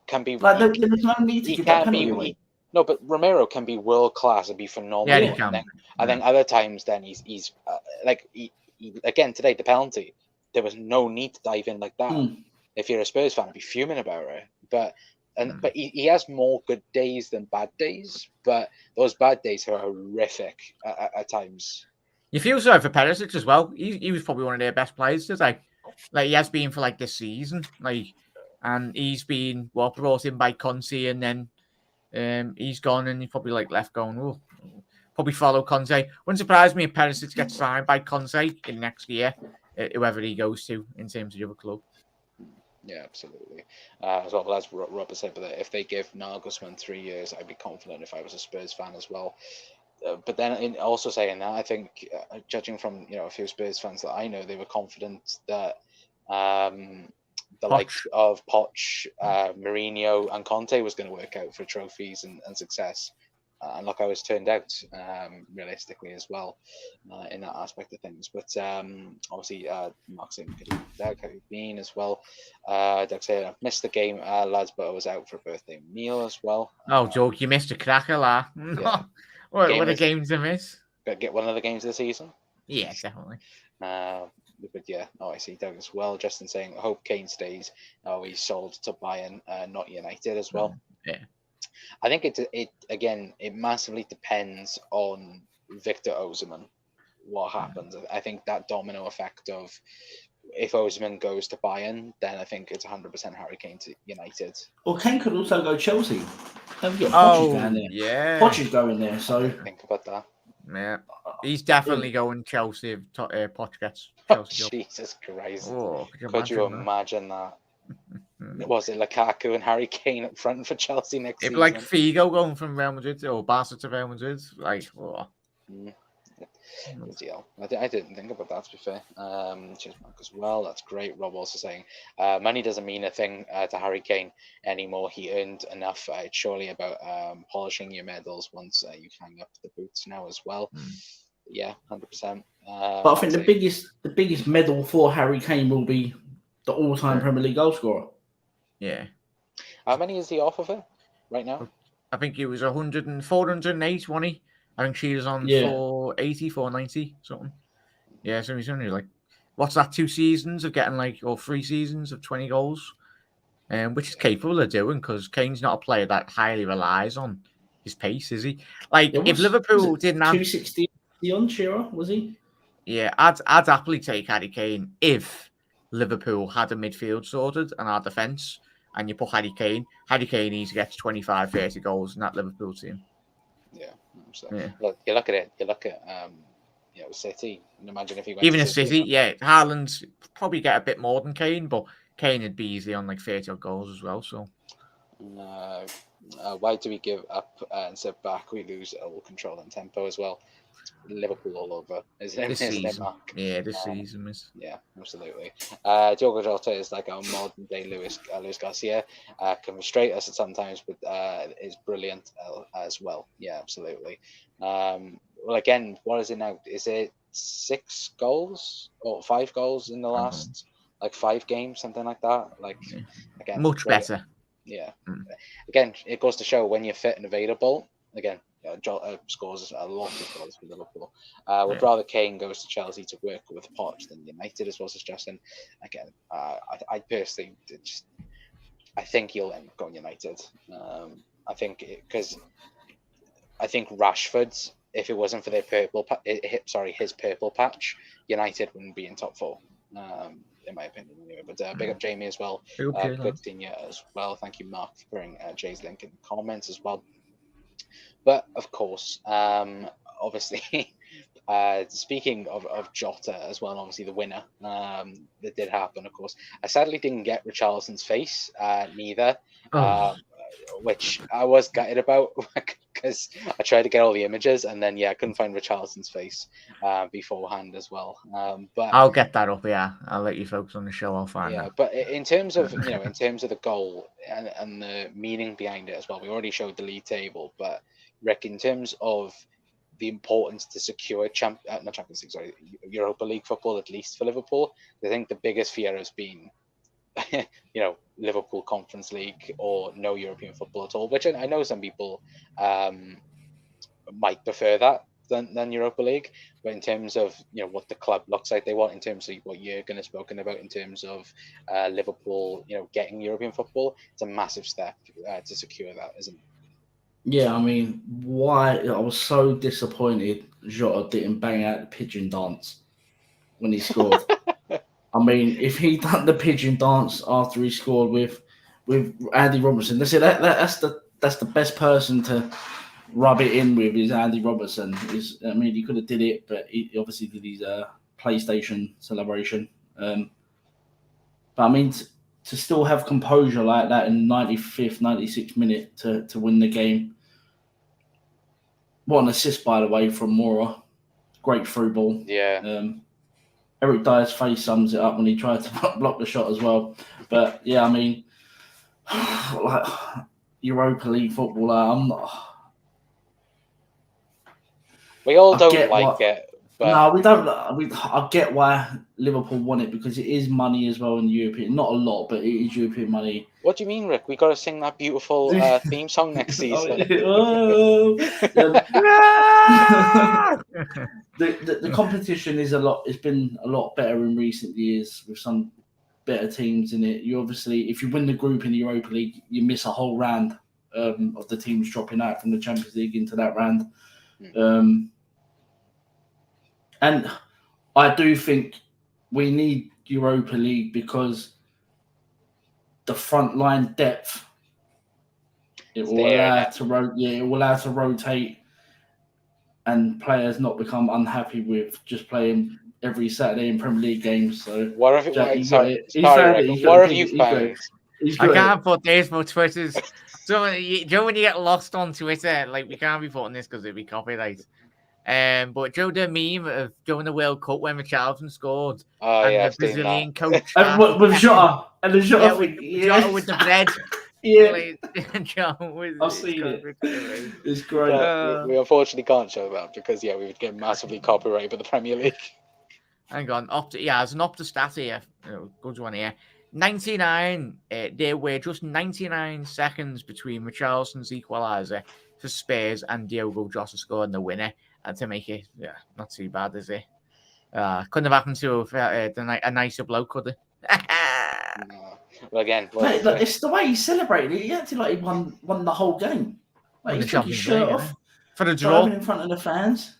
Can be like there's no need to give that penalty away. No, but Romero can be world class and be phenomenal. Yeah, he can. And then other times, then he's again today the penalty. There was no need to dive in like that. If you're a Spurs fan, I'd be fuming about it. But he has more good days than bad days. But those bad days are horrific at times. You feel sorry for Perisic as well. He was probably one of their best players today. Like he has been for like this season. And he's been brought in by Conte, and then he's gone, and he's probably left going, oh, probably follow Conte. Wouldn't surprise me if Perisic gets signed by Conte in next year, whoever he goes to in terms of the other club. Yeah, absolutely. As well, as Robert said, but if they give Nagelsmann 3 years, I'd be confident if I was a Spurs fan as well. But then, in also saying that, I think, judging from a few Spurs fans that I know, they were confident that the likes of Poch, Mourinho, and Conte was going to work out for trophies and success. And look how it's turned out, realistically as well, in that aspect of things. But obviously, Mark saying Doug, how you've been as well. Doug said, I've missed the game, lads, but I was out for a birthday meal as well. Oh, joke, you missed a cracker, lad. Yeah. What a game to miss. Get one of the games of the season? Yeah, definitely. But yeah, I see Doug as well. Justin saying, I hope Kane stays. He's sold to Bayern, not United as well. Yeah. I think it massively depends on Victor Osimhen, what happens. I think that domino effect of if Osimhen goes to Bayern, then I think it's 100% Harry Kane to United. Or Kane could also go Chelsea. Don't forget Poch is down there. Yeah. Poch is going there, so... Think about that. Yeah. He's definitely going Chelsea if Poch gets Chelsea. Jesus Christ. Oh, could you imagine that? Was it Lukaku and Harry Kane up front for Chelsea next season? Like Figo going from Real Madrid or Barca to Real Madrid. I didn't think about that, to be fair. Cheers, Mark, as well. That's great. Rob also saying, money doesn't mean a thing to Harry Kane anymore. He earned enough. It's surely about polishing your medals once you hang up the boots now as well. Yeah, 100%. But I think the biggest medal for Harry Kane will be the all-time Premier League goal scorer. Yeah. How many is he off of it right now? I think he was 408, wasn't he? I think she was on 480, 490, something. Yeah, so he's only what's that, 2 seasons of getting or 3 seasons of 20 goals? Which is capable of doing, because Kane's not a player that highly relies on his pace, is he? If Liverpool didn't have 260 on Shearer, was he? Yeah, I'd happily take Harry Kane if Liverpool had a midfield sorted and our defence, and you put Harry Kane easily gets 25, 30 goals in that Liverpool team. Yeah. So, look, you look at City. And imagine if he went even to a City, Haaland's probably get a bit more than Kane, but Kane would be easily on 30 odd goals as well. So, Why do we give up and sit back? We lose all control and tempo as well. Liverpool all over, isn't it, This isn't it, season. Mark? Yeah, this season is. Yeah, absolutely. Diogo Jota is like our modern day Luis Garcia. Can frustrate us sometimes, but is brilliant as well. Yeah, absolutely. Well, again, what is it now? Is it 6 goals or 5 goals in the last like 5 games, something like that? Like, Yeah. again, Much brilliant. better. Yeah. Mm. Again, it goes to show when you're fit and available. Again, Jota scores a lot of goals for Liverpool. Would rather Kane goes to Chelsea to work with Poch than United, as well as Justin. Again, I personally I think he'll end up going United. I think because I think Rashford's, if it wasn't for their his purple patch, United wouldn't be in top 4. In my opinion, anyway. But big up Jamie as well. Good seeing you as well. Thank you, Mark, for putting Jay's link in the comments as well. But of course, obviously, speaking of Jota as well, and obviously the winner that did happen, of course. I sadly didn't get Richarlison's face neither, which I was gutted about because I tried to get all the images and then I couldn't find Richarlison's face beforehand as well. But I'll get that up. Yeah, I'll let you focus on the show. I'll find that. But in terms of in terms of the goal and the meaning behind it as well, we already showed the league table, but Rick, in terms of the importance to secure not Champions League, sorry, Europa League football, at least for Liverpool, I think the biggest fear has been, Liverpool Conference League or no European football at all, which I know some people might prefer that than Europa League. But in terms of what the club looks like, they want in terms of what Jurgen has spoken about in terms of Liverpool, getting European football, it's a massive step to secure that, isn't it? Yeah, I mean, why I was so disappointed Jota didn't bang out the pigeon dance when he scored. I mean, if he'd done the pigeon dance after he scored with Andy Robertson, that's the best person to rub it in with is Andy Robertson. He could have did it, but he obviously did his PlayStation celebration. But I mean, to still have composure like that in 95th, 96th minute to win the game. What an assist, by the way, from Mora. Great through ball. Yeah. Eric Dyer's face sums it up when he tried to block the shot as well. But yeah, I mean, like Europa League footballer, I'm not. We all don't like it. But no, we don't. I get why Liverpool won it because it is money as well in European. Not a lot, but it is European money. What do you mean, Rick? We got to sing that beautiful theme song next season. The competition is a lot. It's been a lot better in recent years with some better teams in it. You obviously, if you win the group in the Europa League, you miss a whole round of the teams dropping out from the Champions League into that round. And I do think we need Europa League because the front line depth it will allow to rotate and players not become unhappy with just playing every Saturday in Premier League games. So what have you found? I can't put this for Twitters. So when you get lost on Twitter, like we can't be putting this because it'd be copyright. But Joe, the meme of during the World Cup when Richarlison scored and the Brazilian coach with Jota and the Jota with the bread. I've seen it. It's great. We unfortunately can't show that because we would get massively copyrighted by the Premier League. Hang on, as an Opta stat here, good one here. 99. There were just 99 seconds between Richarlison's equaliser for Spurs and Diogo Jota scoring the winner. And to make it, not too bad, is it? Couldn't have happened to a nicer bloke, could it? No. Well, again, it's the way he celebrated. He acted like he won the whole game. Like he took his shirt off for the draw in front of the fans,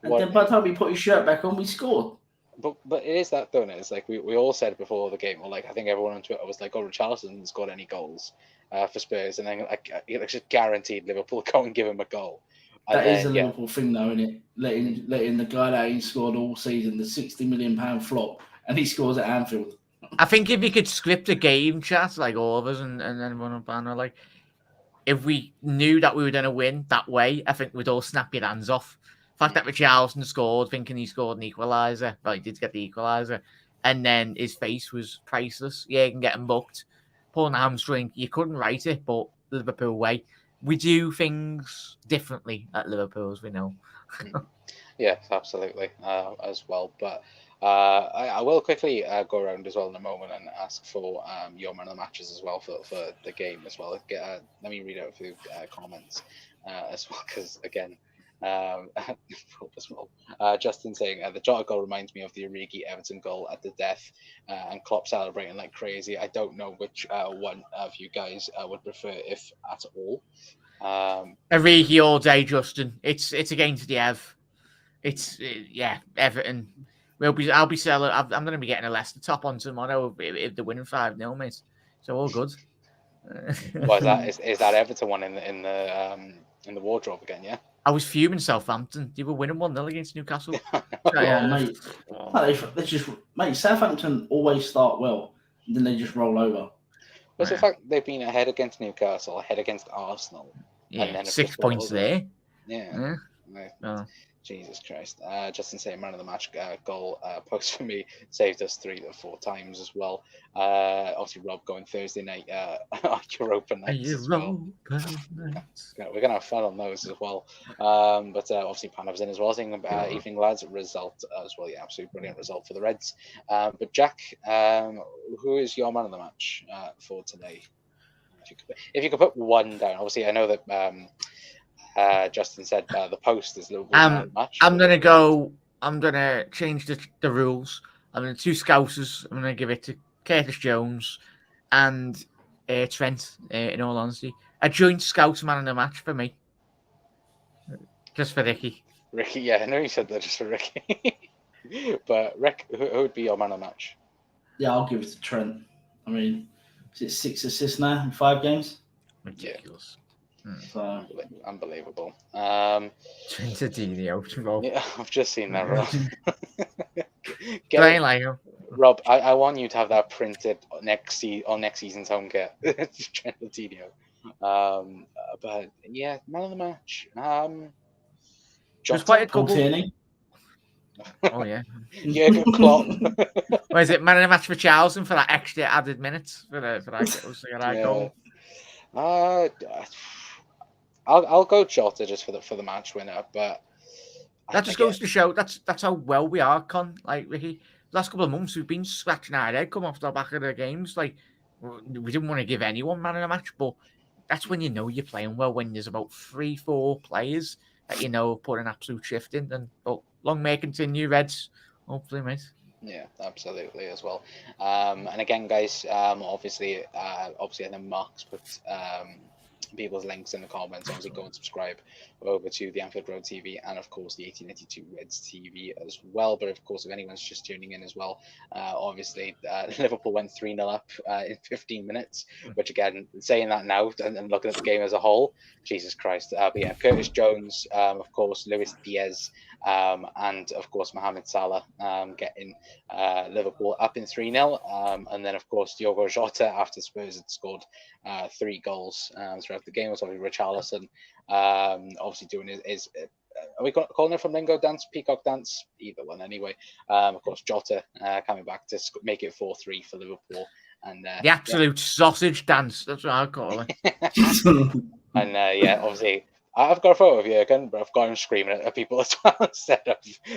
and then by the time he put his shirt back on, we scored. But it is that, don't it? It's like we all said before the game, or like I think everyone on Twitter was like, "Oh, Richarlison hasn't scored any goals for Spurs," and then it's just guaranteed Liverpool go and give him a goal. That is a Liverpool thing, though, isn't it? Letting the guy that he scored all season, the £60 million flop, and he scores at Anfield. I think if you could script a game chat like all of us and then run a banner, like if we knew that we were going to win that way, I think we'd all snap your hands off. The fact that Richarlison scored, thinking he scored an equaliser. Well, he did get the equaliser. And then his face was priceless. Yeah, you can get him booked. Pulling a hamstring, you couldn't write it, but Liverpool way. We do things differently at Liverpool, as we know. Yes, absolutely, as well. But I will quickly go around as well in a moment and ask for your man of the matches as well for the game as well. Let me read out a few comments as well, because again, as well. Justin saying the Jota goal reminds me of the Origi Everton goal at the death, and Klopp celebrating like crazy. I don't know which one of you guys would prefer, if at all. Origi all day, Justin. It's against the Ev. It's Everton. I'll be selling. I'm going to be getting a Leicester top on tomorrow if they're winning 5-0, mate. So all good. What is that Everton one in the wardrobe again? Yeah. I was fuming Southampton. They were winning 1-0 against Newcastle. They just mate. Southampton always start well, and then they just roll over. What's the fact they've been ahead against Newcastle, ahead against Arsenal, and then 6 points there. Yeah. Oh. Jesus Christ. Justin saying man of the match goal post for me saved us 3 or 4 times as well. Obviously Rob going Thursday night Europa nights as well. We're going to have fun on those as well. But obviously Panav's in as well, saying evening lads, result as well. Yeah, absolutely brilliant result for the Reds. But Jack, who is your man of the match for today? If you could put one down. Obviously I know that Justin said the post is Liverpool match. I'm gonna change the rules. I'm gonna 2 Scousers. I'm gonna give it to Curtis Jones and Trent. In all honesty, a joint Scouse man of the match for me. Just for Ricky. Ricky, yeah, I know you said that just for Ricky. But Rick, who would be your man of the match? Yeah, I'll give it to Trent. I mean, is it 6 assists now in 5 games? Ridiculous. So unbelievable. Rob. Yeah, I've just seen that, Rob. Rob, I want you to have that printed on next season's home kit. Trentino. But yeah, man of the match. Just quite a couple. Oh yeah. Jurgen Klopp. What is it? Man of the match for Charleston for that extra added minutes for that goal. I'll go Jota just for the match winner, but that just goes to show that's how well we are, Con. Like Ricky, the last couple of months we've been scratching our head, come off the back of the games. Like we didn't want to give anyone man of the match, but that's when you know you're playing well. When there's about 3-4 players that you know put an absolute shift in, and long may it continue, Reds. Hopefully, mate. Yeah, absolutely as well. And again, guys, obviously, I know Mark's put people's links in the comments. Obviously, go and subscribe over to the Anfield Road TV and, of course, the 1892 Reds TV as well. But, of course, if anyone's just tuning in as well, obviously, Liverpool went 3-0 up in 15 minutes, which, again, saying that now and looking at the game as a whole, Jesus Christ. But, yeah, Curtis Jones, of course, Luis Diaz, and, of course, Mohamed Salah getting Liverpool up in 3-0. And then, of course, Diogo Jota, after Spurs had scored 3 goals throughout the game, was obviously Richarlison obviously doing his are we calling it flamingo dance, peacock dance? Either one anyway. Of course, Jota coming back to make it 4-3 for Liverpool. And the absolute sausage dance, that's what I call it. And yeah, obviously I've got a photo of Jurgen, but I've got him screaming at people as well instead of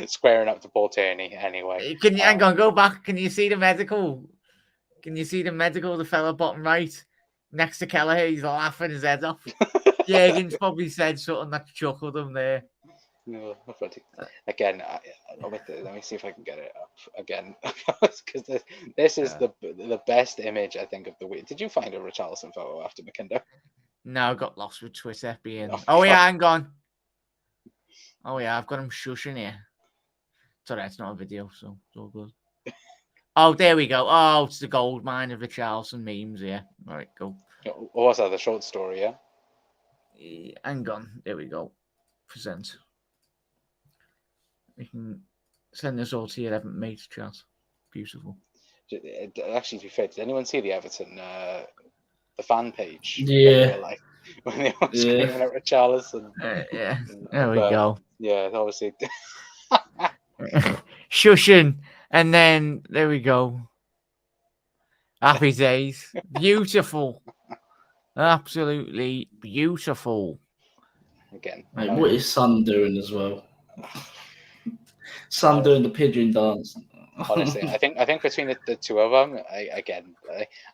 squaring up to Paul Tierney anyway. Can you hang on, go back? Can you see the medical? The fella bottom right next to Kelleher? He's laughing his head off. Jurgen's probably said something that chuckled him there. No, again, let me see if I can get it up again, because this is the best image, I think, of the week. Did you find a Richarlison photo after McKinder? No, I got lost with Twitter being. Oh yeah, hang on. Oh yeah, I've got him shushing here. Sorry, it's not a video, so it's all good. Oh, there we go. Oh, it's the gold mine of Richarlison memes here. All right, go. What's that? The short story, yeah. Hang on. There we go. Present. We can send this all to your mate chat. Beautiful. Actually, to be fair, did anyone see the Everton the fan page? Yeah. when they were screaming at Richarlison. Yeah, there we go. Yeah, obviously. Shushing, and then there we go. Happy days. Beautiful. Absolutely beautiful. Again, Mate, what is Son doing as well? Son doing the pigeon dance. honestly, I think between the two of them,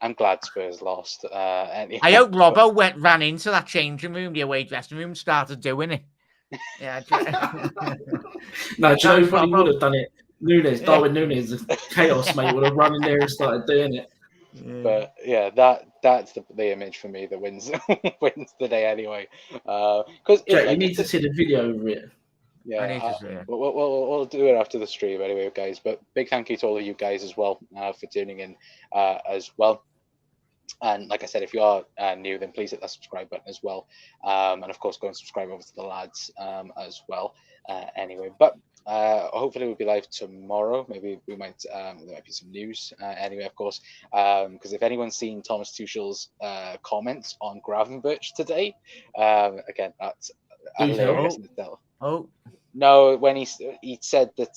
I'm glad Spurs lost. Anyway. I hope Robbo ran into that changing room, the away dressing room, and started doing it. Yeah. No, do you know who probably Robbo. would have done it? Darwin Nunes, chaos mate, would have run in there and started doing it. Yeah. But yeah, that's the image for me that wins wins the day anyway. Because Jack, you need to see the video of it. Yeah, I need to see it. we'll do it after the stream anyway, guys. But big thank you to all of you guys as well for tuning in as well. And like I said, if you are new, then please hit that subscribe button as well. And of course, go and subscribe over to the lads as well. Anyway, but hopefully we'll be live tomorrow. Maybe we might there might be some news. Anyway, of course, because if anyone's seen Thomas Tuchel's comments on Gravenberch today, again, that's hilarious in itself. Oh. No, when he said that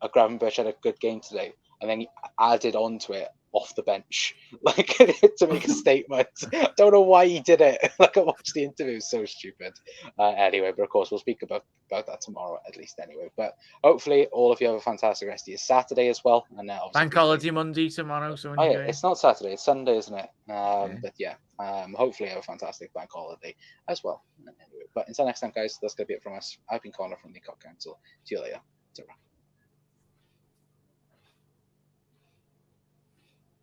Gravenberch had a good game today, and then he added on to it off the bench, like to make a statement. I don't know why he did it. Like I watched the interview, so stupid. Anyway, but of course we'll speak about that tomorrow at least. Anyway, but hopefully all of you have a fantastic rest of your Saturday as well. And Bank holiday Monday tomorrow. So it's not Saturday, it's Sunday, isn't it? But yeah, hopefully have a fantastic bank holiday as well. Anyway, but until next time, guys, that's gonna be it from us. I've been Connor from the Cock Council. See you later. Ta-ra.